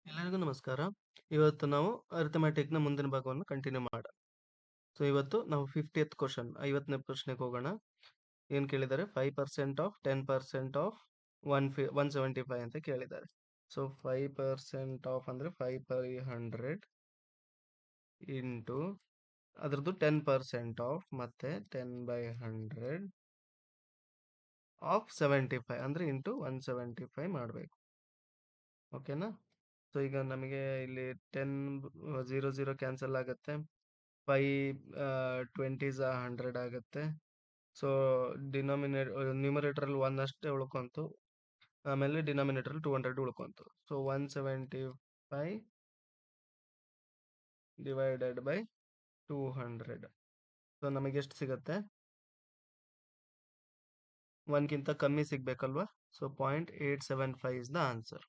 ಎಲ್ಲರಿಗೂ ನಮಸ್ಕಾರ. ಇವತ್ತು ನಾವು ಅರಿಥಮೆಟಿಕ್‌ನ ಮುಂದಿನ ಭಾಗವನ್ನು ಕಂಟಿನ್ಯೂ ಮಾಡೋಣ. ಸೊ ಇವತ್ತು ನಾವು 50th ಕ್ವೆಶ್ಚನ್ 50ನೇ ಪ್ರಶ್ನೆಗೆ ಹೋಗೋಣ. ಏನ್ ಕೇಳಿದ್ದಾರೆ? 5% ಆಫ್ 10% ಆಫ್ 175 ಅಂತ ಕೇಳಿದ್ದಾರೆ. ಸೊ 5% ಆಫ್ ಅಂದ್ರೆ 5/100 ಇಂಟು ಅದ್ರದ್ದು 10% ಆಫ್ ಮತ್ತೆ 10/100 ಆಫ್ 75 ಅಂದ್ರೆ ಇಂಟು 175 ಮಾಡಬೇಕು. ಓಕೆನಾ? ಸೊ ಈಗ ನಮಗೆ ಇಲ್ಲಿ 10 0 0 ಕ್ಯಾನ್ಸಲ್ ಆಗುತ್ತೆ. 5 20s 100 ಆಗುತ್ತೆ. ಸೊ ನ್ಯೂಮರೇಟರ್ ಅಲ್ಲಿ 1 ಅಷ್ಟೇ ಉಳ್ಕೊಂತು. ಆಮೇಲೆ ಡಿನಾಮಿನೇಟರ್ ಅಲ್ಲಿ 200 ಉಳ್ಕೊಂತು. So 175 divided by 200. ಸೊ ನಮಗೆ ಎಷ್ಟು ಸಿಗುತ್ತೆ? 1 ಗಿಂತ ಕಮ್ಮಿ ಸಿಗ್ಬೇಕಲ್ವಾ? So 0.875 is the answer.